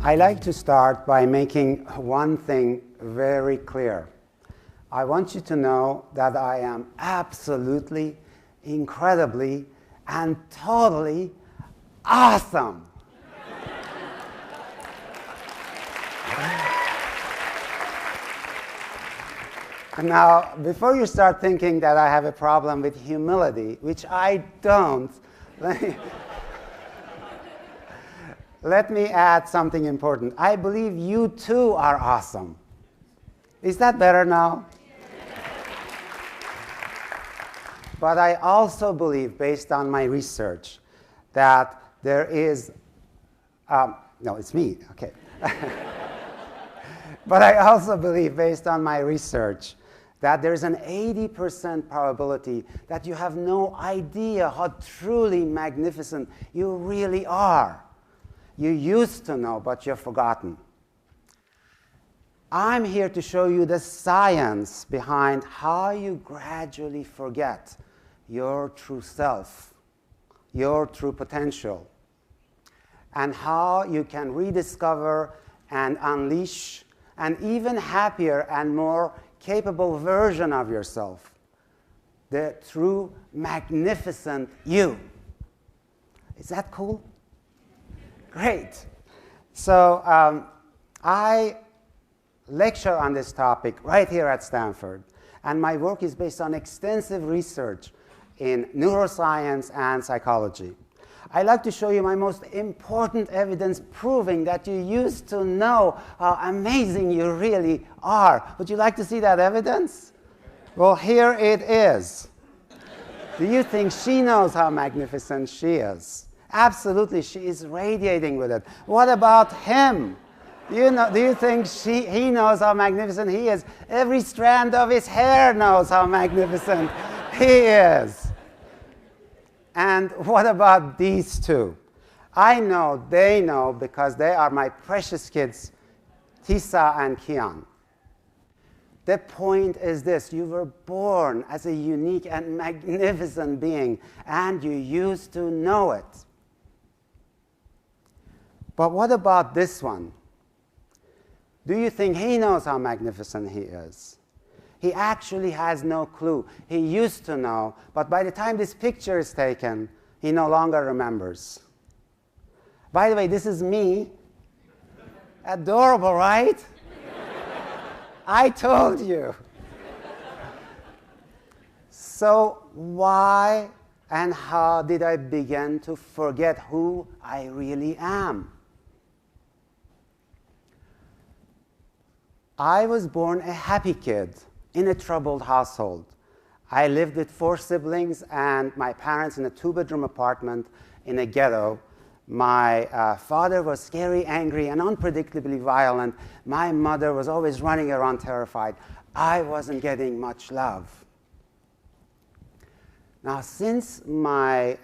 I like to start by making one thing very clear. I want you to know that I am absolutely, incredibly, and totally awesome. Now, before you start thinking that I have a problem with humility, which I don't, let me add something important. I believe you too are awesome. Is that better now? But I also believe, based on my research, that there is, no, it's me, okay. But I also believe, based on my research, that there's an 80% probability that you have no idea how truly magnificent you really are. You used to know, but you've forgotten. I'm here to show you the science behind how you gradually forget your true self, your true potential, and how you can rediscover and unleash an even happier and more capable version of yourself, the true magnificent you. Is that cool? Great. So I lecture on this topic right here at Stanford, and my work is based on extensive research in neuroscience and psychology. I like to show you my most important evidence proving that you used to know how amazing you really are. Would you like to see that evidence? Well, here it is. Do you think she knows how magnificent she is? Absolutely, she is radiating with it. What about him? Do you think he knows how magnificent he is? Every strand of his hair knows how magnificent he is. And what about these two? I know they know because they are my precious kids, Tisa and Kian. The point is this: you were born as a unique and magnificent being, and you used to know it. But what about this one? Do you think he knows how magnificent he is? He actually has no clue. He used to know, but by the time this picture is taken, he no longer remembers. By the way, this is me. Adorable, right? I told you. So why and how did I begin to forget who I really am? I was born a happy kid in a troubled household. I lived with 4 siblings and my parents in a 2-bedroom apartment in a ghetto. My father was scary, angry, and unpredictably violent. My mother was always running around terrified. I wasn't getting much love. Now, since my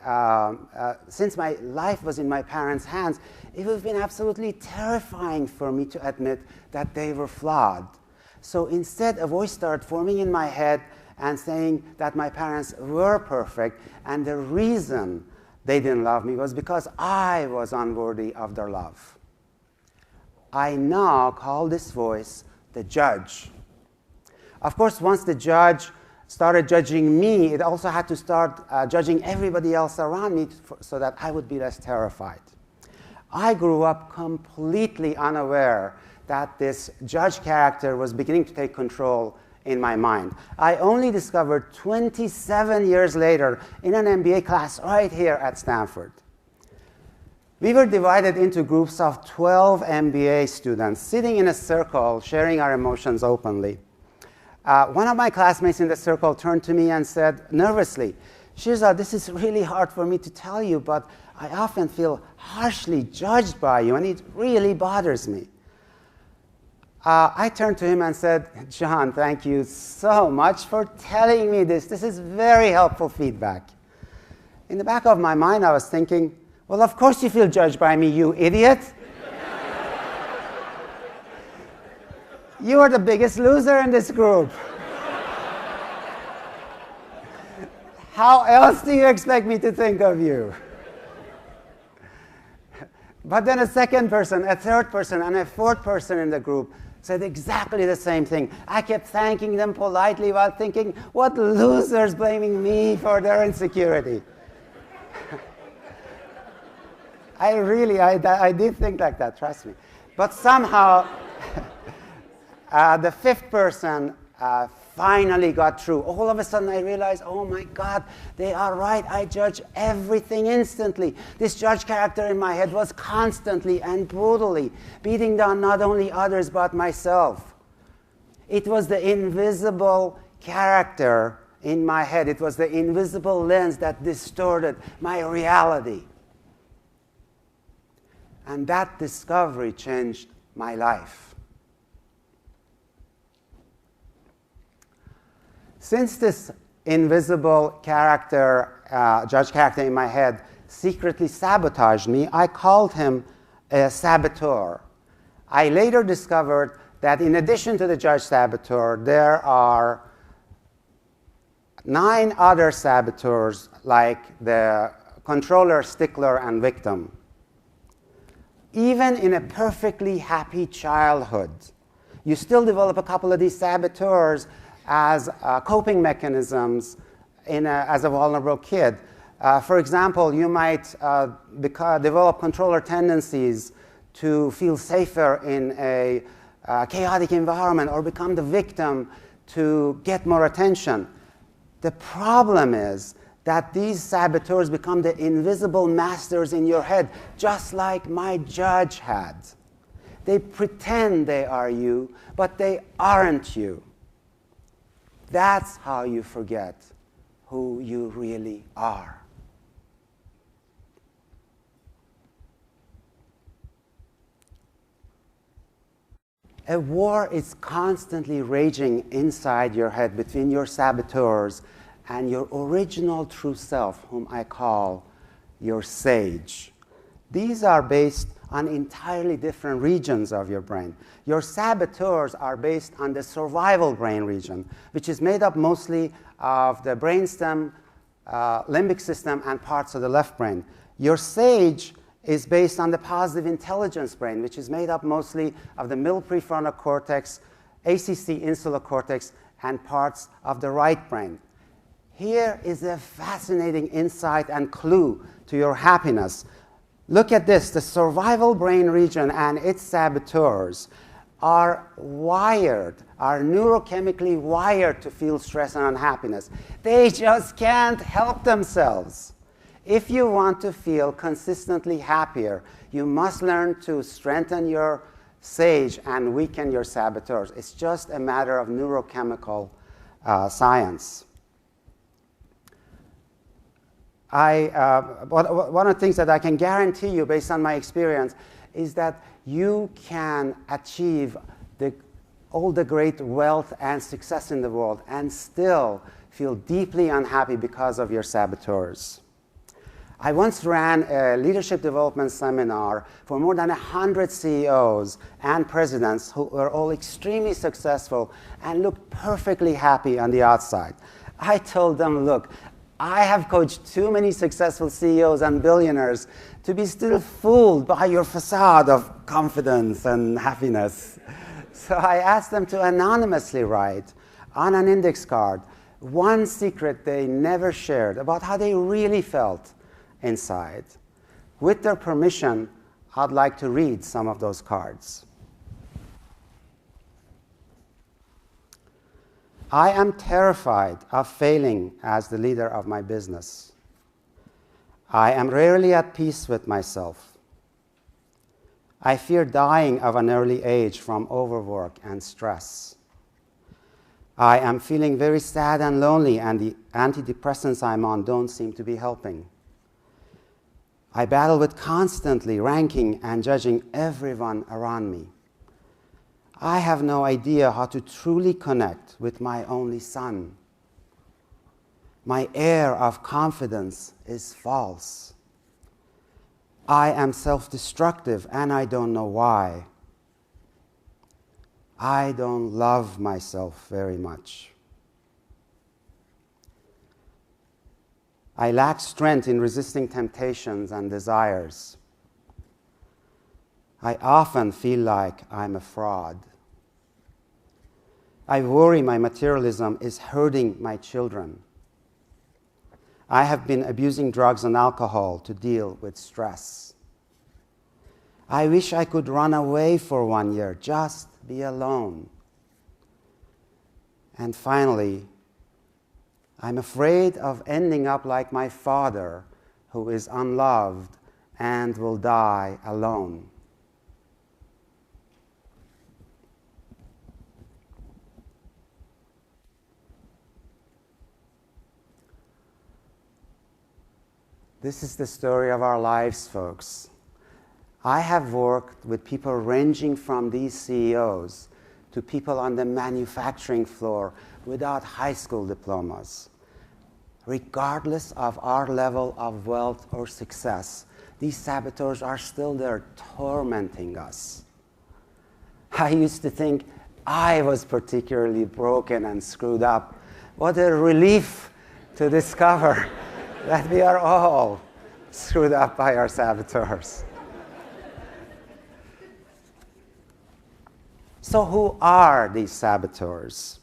life was in my parents' hands, it would have been absolutely terrifying for me to admit that they were flawed. So instead, a voice started forming in my head and saying that my parents were perfect, and the reason they didn't love me was because I was unworthy of their love. I now call this voice the judge. Of course, once the judge started judging me, it also had to start judging everybody else around me so that I would be less terrified. I grew up completely unaware that this judge character was beginning to take control in my mind. I only discovered 27 years later in an MBA class right here at Stanford. We were divided into groups of 12 MBA students sitting in a circle, sharing our emotions openly. One of my classmates in the circle turned to me and said nervously, "Shirza, this is really hard for me to tell you, but I often feel harshly judged by you, and it really bothers me." I turned to him and said, "John, thank you so much for telling me this. This is very helpful feedback." In the back of my mind, I was thinking, well, of course you feel judged by me, you idiot. You are the biggest loser in this group. How else do you expect me to think of you? But then a second person, a third person, and a fourth person in the group said exactly the same thing. I kept thanking them politely while thinking, what losers blaming me for their insecurity. I did think like that, trust me. But somehow, the fifth person finally got through. All of a sudden I realized, oh my God, they are right. I judge everything instantly. This judge character in my head was constantly and brutally beating down not only others but myself. It was the invisible character in my head. It was the invisible lens that distorted my reality. And that discovery changed my life. Since this invisible character, judge character in my head, secretly sabotaged me, I called him a saboteur. I later discovered that in addition to the judge saboteur, there are 9 other saboteurs, like the controller, stickler, and victim. Even in a perfectly happy childhood, you still develop a couple of these saboteurs as coping mechanisms as a vulnerable kid. For example, you might develop controller tendencies to feel safer in a chaotic environment, or become the victim to get more attention. The problem is that these saboteurs become the invisible masters in your head, just like my judge had. They pretend they are you, but they aren't you. That's how you forget who you really are. A war is constantly raging inside your head between your saboteurs and your original true self, whom I call your sage. These are based on entirely different regions of your brain. Your saboteurs are based on the survival brain region, which is made up mostly of the brainstem, limbic system, and parts of the left brain. Your sage is based on the positive intelligence brain, which is made up mostly of the middle prefrontal cortex, ACC insular cortex, and parts of the right brain. Here is a fascinating insight and clue to your happiness. Look at this. The survival brain region and its saboteurs are neurochemically wired to feel stress and unhappiness. They just can't help themselves. If you want to feel consistently happier, you must learn to strengthen your sage and weaken your saboteurs. It's just a matter of neurochemical science. One of the things that I can guarantee you based on my experience is that you can achieve all the great wealth and success in the world and still feel deeply unhappy because of your saboteurs. I once ran a leadership development seminar for more than 100 CEOs and presidents who were all extremely successful and looked perfectly happy on the outside. I told them, look, I have coached too many successful CEOs and billionaires to be still fooled by your facade of confidence and happiness. So I asked them to anonymously write on an index card one secret they never shared about how they really felt inside. With their permission, I'd like to read some of those cards. I am terrified of failing as the leader of my business. I am rarely at peace with myself. I fear dying of an early age from overwork and stress. I am feeling very sad and lonely, and the antidepressants I'm on don't seem to be helping. I battle with constantly ranking and judging everyone around me. I have no idea how to truly connect with my only son. My air of confidence is false. I am self-destructive and I don't know why. I don't love myself very much. I lack strength in resisting temptations and desires. I often feel like I'm a fraud. I worry my materialism is hurting my children. I have been abusing drugs and alcohol to deal with stress. I wish I could run away for 1 year, just be alone. And finally, I'm afraid of ending up like my father, who is unloved and will die alone. This is the story of our lives, folks. I have worked with people ranging from these CEOs to people on the manufacturing floor without high school diplomas. Regardless of our level of wealth or success, these saboteurs are still there tormenting us. I used to think I was particularly broken and screwed up. What a relief to discover that we are all screwed up by our saboteurs. So who are these saboteurs?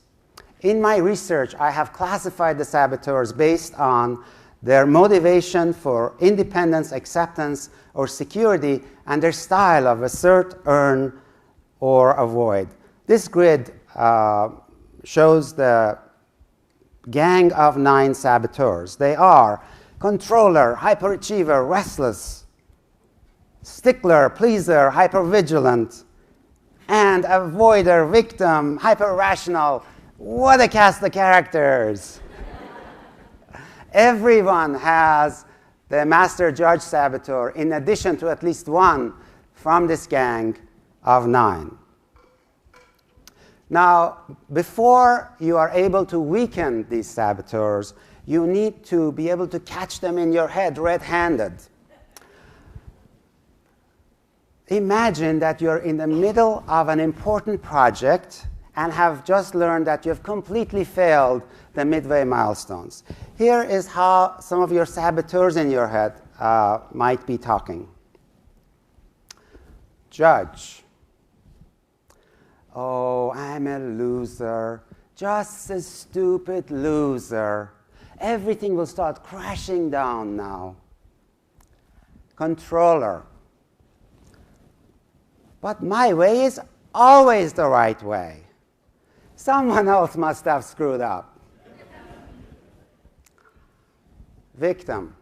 In my research, I have classified the saboteurs based on their motivation for independence, acceptance, or security, and their style of assert, earn, or avoid. This grid shows the gang of 9 saboteurs. They are controller, hyperachiever, restless, stickler, pleaser, hypervigilant, and avoider, victim, hyper-rational. What a cast of characters! Everyone has the master judge saboteur, in addition to at least one from this gang of 9. Now, before you are able to weaken these saboteurs, you need to be able to catch them in your head red-handed. Imagine that you're in the middle of an important project and have just learned that you've completely failed the midway milestones. Here is how some of your saboteurs in your head might be talking. Judge. Oh, I'm a loser, just a stupid loser. Everything will start crashing down now. Controller. But my way is always the right way. Someone else must have screwed up. Victim.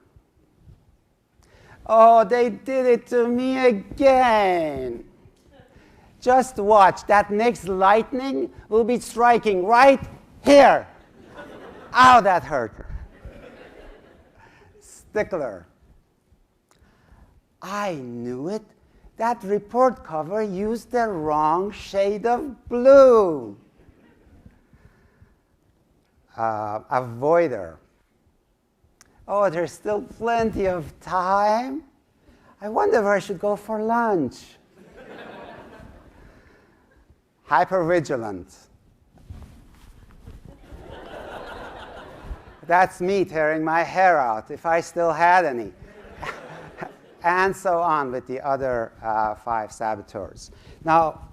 Oh, they did it to me again. Just watch, that next lightning will be striking right here. Ow, that hurt. Stickler. I knew it. That report cover used the wrong shade of blue. Avoider. Oh, there's still plenty of time. I wonder where I should go for lunch. Hypervigilant. That's me tearing my hair out, if I still had any. And so on with the other 5 saboteurs. Now,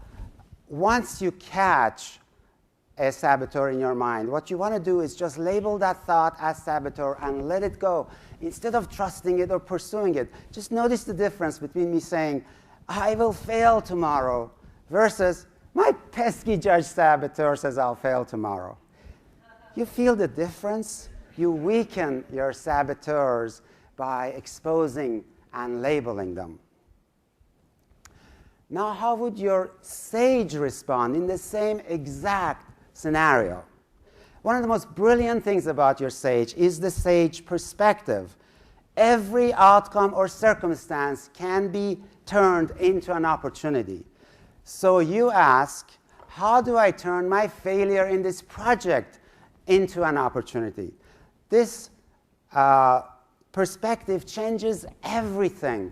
once you catch a saboteur in your mind, what you want to do is just label that thought as saboteur and let it go. Instead of trusting it or pursuing it, just notice the difference between me saying, I will fail tomorrow, versus my pesky judge saboteur says I'll fail tomorrow. You feel the difference? You weaken your saboteurs by exposing and labeling them. Now, how would your sage respond in the same exact scenario? One of the most brilliant things about your sage is the sage perspective. Every outcome or circumstance can be turned into an opportunity. So you ask, how do I turn my failure in this project into an opportunity? This perspective changes everything.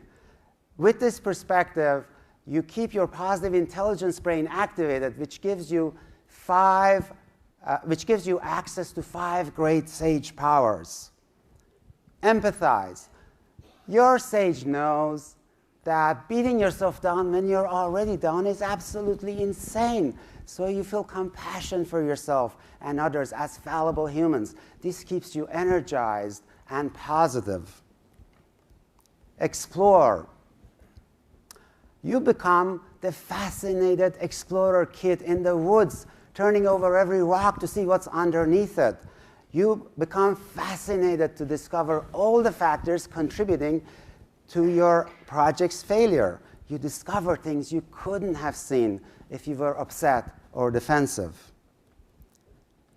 With this perspective, you keep your positive intelligence brain activated, which gives you access to 5 great sage powers. Empathize. Your sage knows that beating yourself down when you're already down is absolutely insane. So you feel compassion for yourself and others as fallible humans. This keeps you energized and positive. Explore. You become the fascinated explorer kid in the woods, turning over every rock to see what's underneath it. You become fascinated to discover all the factors contributing to your project's failure. You discover things you couldn't have seen if you were upset or defensive.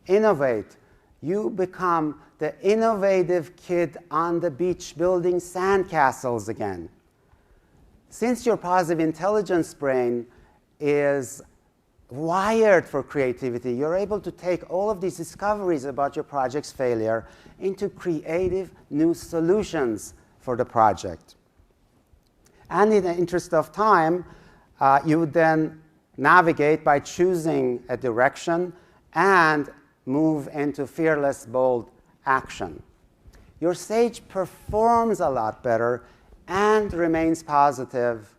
Innovate. You become the innovative kid on the beach building sandcastles again. Since your positive intelligence brain is wired for creativity, you're able to take all of these discoveries about your project's failure into creative new solutions for the project. And in the interest of time, you would then navigate by choosing a direction and move into fearless, bold action. Your sage performs a lot better and remains positive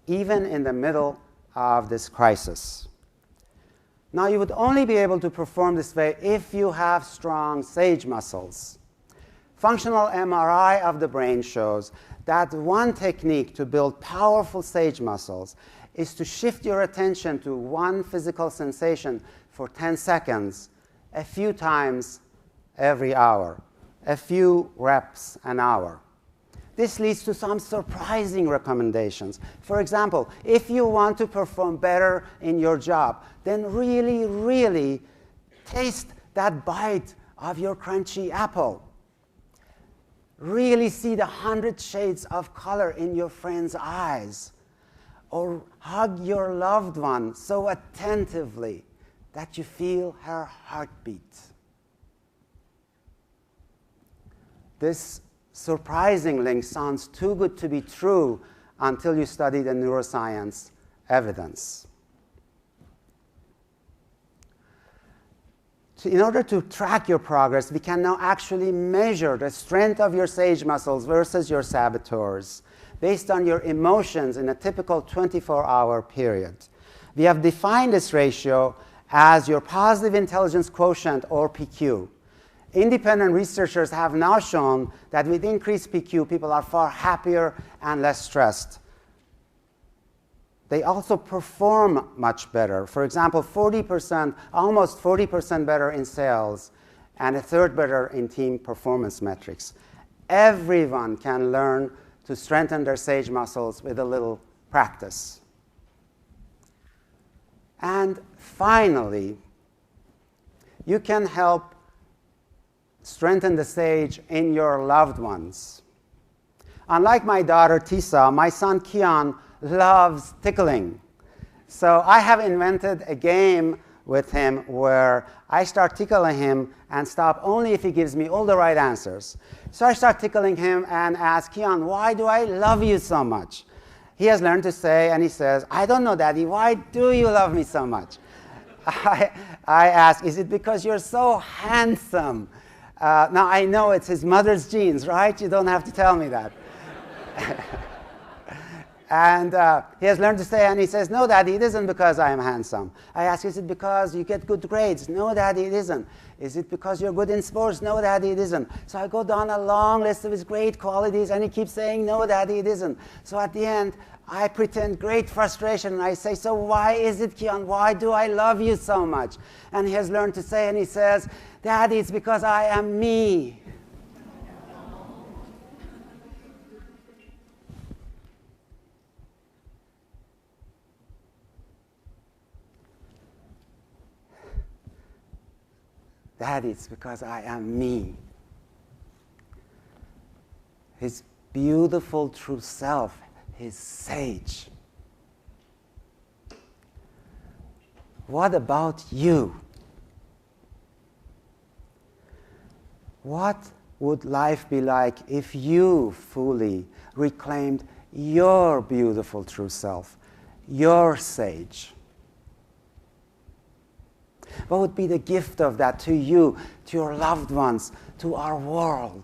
even in the middle of this crisis. Now, you would only be able to perform this way if you have strong sage muscles. Functional MRI of the brain shows that one technique to build powerful sage muscles is to shift your attention to one physical sensation for 10 seconds, a few times every hour, a few reps an hour. This leads to some surprising recommendations. For example, if you want to perform better in your job, then really, really taste that bite of your crunchy apple. Really see the 100 shades of color in your friend's eyes. Or hug your loved one so attentively that you feel her heartbeat. This surprising link sounds too good to be true until you study the neuroscience evidence. In order to track your progress, we can now actually measure the strength of your sage muscles versus your saboteurs based on your emotions in a typical 24-hour period. We have defined this ratio as your positive intelligence quotient, or PQ. Independent researchers have now shown that with increased PQ, people are far happier and less stressed. They also perform much better. For example, 40%, almost 40% better in sales, and a third better in team performance metrics. Everyone can learn to strengthen their sage muscles with a little practice. And finally, you can help strengthen the sage in your loved ones. Unlike my daughter Tisa, my son Kian loves tickling. So I have invented a game with him where I start tickling him and stop only if he gives me all the right answers. So I start tickling him and ask Kian, why do I love you so much? He has learned to say, and he says, I don't know, Daddy, why do you love me so much? I ask, is it because you're so handsome? Now, I know it's his mother's genes, right? You don't have to tell me that. And he has learned to say, and he says, no, Daddy, it isn't because I am handsome. I ask, is it because you get good grades? No, Daddy, it isn't. Is it because you're good in sports? No, Daddy, it isn't. So I go down a long list of his great qualities, and he keeps saying, no, Daddy, it isn't. So at the end, I pretend great frustration, and I say, so why is it, Kian? Why do I love you so much? And he has learned to say, and he says, Daddy, it's because I am me. Daddy, it's because I am me. His beautiful true self, his sage. What about you? What would life be like if you fully reclaimed your beautiful true self, your sage? What would be the gift of that to you, to your loved ones, to our world?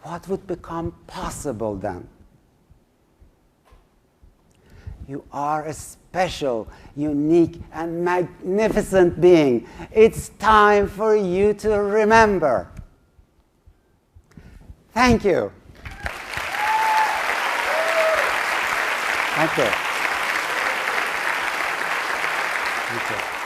what would become possible then? You are a special, unique, and magnificent being. It's time for you to remember. Thank you. Thank you. Thank you.